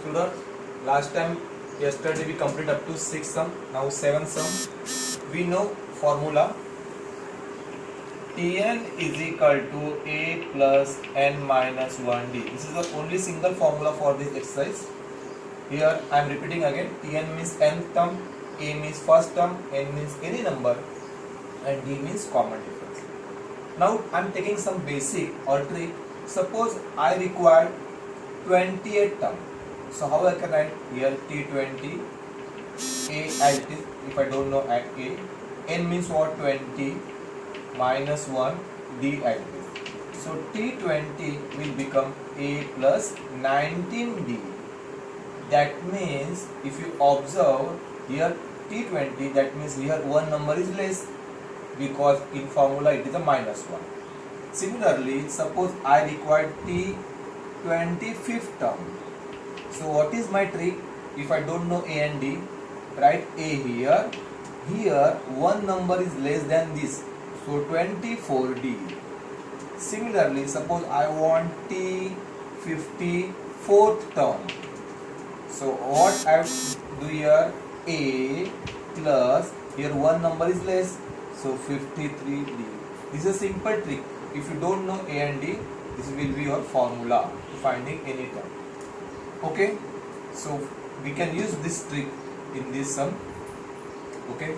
Student, last time yesterday we completed up to 6 sum, now 7 sum. We know formula Tn is equal to a plus n minus 1d. This is the only single formula for this exercise. Here I am repeating again. Tn means nth term, a means first term, n means any number, and d means common difference. Now I am taking some basic or trick. Suppose I require 28 term. So how I can write here T20 a as it is if I don't know at a, n means what, 20 minus 1 d as it is. So T20 will become a plus 19d. That means if you observe here T20, that means here one number is less because in formula it is a minus 1. Similarly, suppose I require T25th term. So what is my trick? If I don't know a and d, write a here. Here one number is less than this, so 24d. Similarly, suppose I want T54th term. So what I do here, a plus, here one number is less, so 53d. This is a simple trick. If you don't know a and d, this will be your formula to finding any term. Okay, so we can use this trick in this sum. Okay,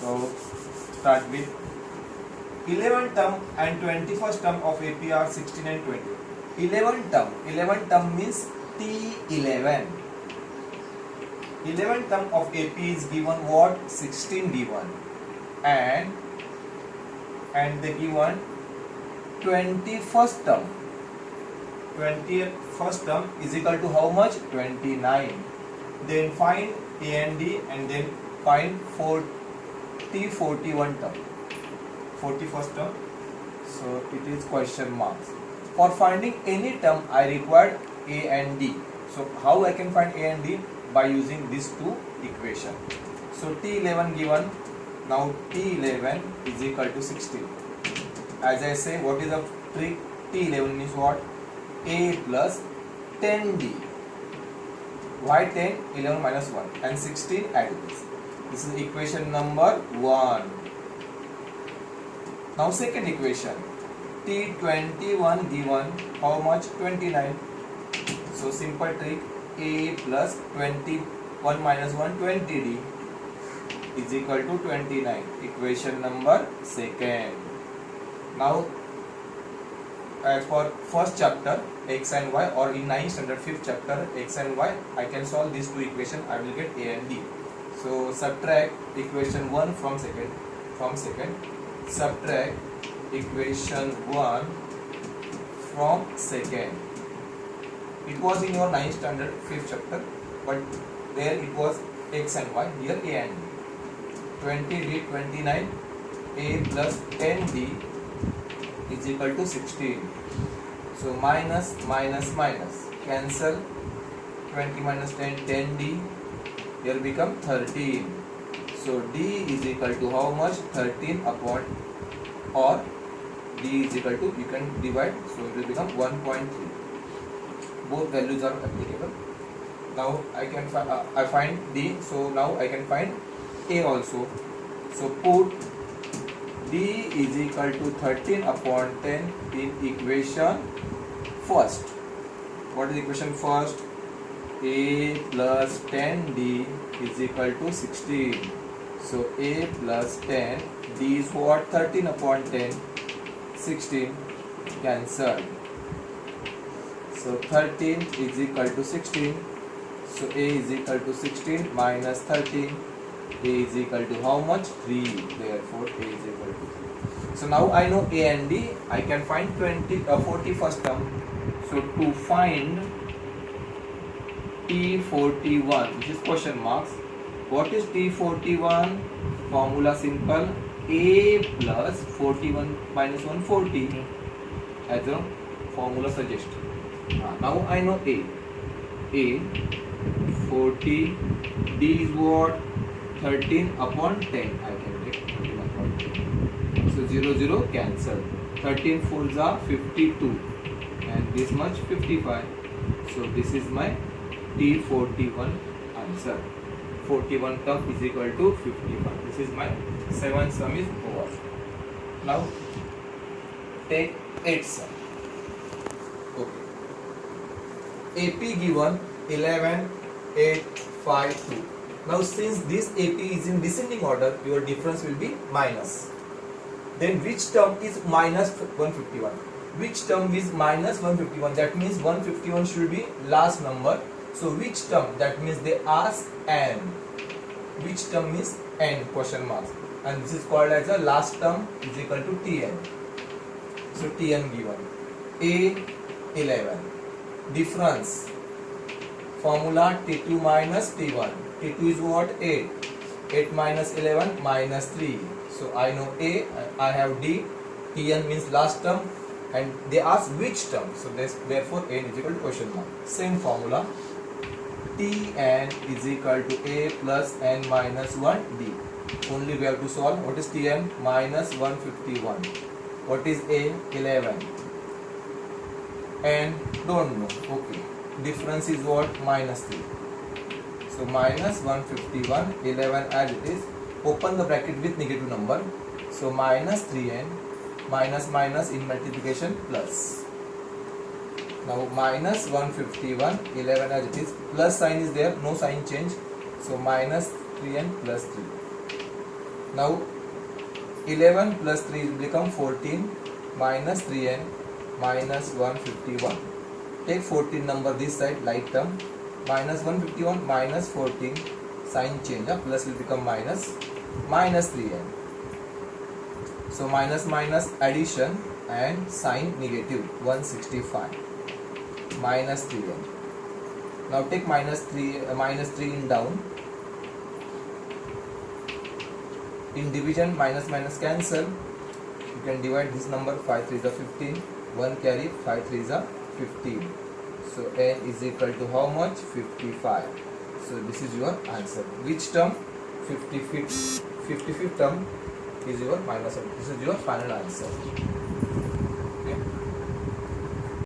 so start with 11th term and 21st term of AP are 16 and 20. 11th term means T11. 11th term of AP is given what? 16d1, and they given 21st term. 21st term is equal to how much? 29. Then find a and d, and then find T41 term. 41st term. So it is question marks. For finding any term, I required a and d. So how I can find a and d? By using these two equations. So T11 given. Now T11 is equal to 16. As I say, what is the trick? T11 means what? A plus 10d. Why 10? 11 minus 1 and 16 add this. This is equation number 1. Now second equation. T21 given how much? 29. So simple trick, a plus 21 minus 1 20d is equal to 29. Equation number 2. Now as for first chapter x and y, or in 9th standard 5th chapter x and y, I can solve these two equations. I will get a and d. So subtract equation 1 from second. Subtract equation 1 from second. It was in your 9th standard 5th chapter, but there it was x and y. Here a and d. 20d 29, a plus 10d is equal to 16. So minus minus minus cancel. 20 minus 10, 10d. Here become 13. So d is equal to how much? 13 upon, or d is equal to, you can divide, so it will become 1.3. Both values are applicable. Now I can I find d, so now I can find a also. So put d is equal to 13 upon 10 in equation first. What is equation first? A plus 10d is equal to 16. So a plus 10, d is what? 13 upon 10, 16, cancelled. So 13 is equal to 16. So a is equal to 16 minus 13. A is equal to how much? 3. Therefore a is equal to 3. So now I know a and d. I can find 41st term. So to find T41, this is question marks. What is T41? Formula simple. A plus 41 minus 1 40, as a formula suggests. Now I know a 40, d is what? 13 upon 10. I can take 13 upon 10. So 0 0 cancel. 13 4s are 52, and this much 55. So this is my T41 answer. 41 term is equal to 51. This is my 7th sum is over. Now take 8th sum. Okay. AP given 11, 8, 5, 2. Now since this AP is in descending order, your difference will be minus. Then which term is minus 151? Which term is minus 151? That means 151 should be last number. So which term? That means they ask n. Which term is n? Question mark. And this is called as a last term is equal to Tn. So Tn given. A11. Difference. Formula T2 minus T1. T2 is what? 8. 8 minus 11 minus 3. So I know A, I have D. Tn means last term. And they ask which term. So therefore n is equal to question mark. Same formula. Tn is equal to A plus n minus 1 D. Only we have to solve. What is Tn? Minus 151. What is A? 11. And don't know. Okay. Difference is what? Minus 3. So minus 151, 11 as it is. Open the bracket with negative number. So minus 3n, minus minus in multiplication plus. Now minus 151, 11 as it is. Plus sign is there, no sign change. So minus 3n plus 3. Now 11 plus 3 will become 14, minus 3n, minus 151. Take 14 number this side, like term. Minus 151 minus 14, sign change, plus will become minus 3n. So minus minus addition and sign negative 165 minus 3n. Now take minus 3 in down. In division minus minus cancel. You can divide this number 5 3 is 15. 1 carry 5 3 is 15. So n is equal to how much? 55. So this is your answer. Which term? 55th term is your minus 1. This is your final answer.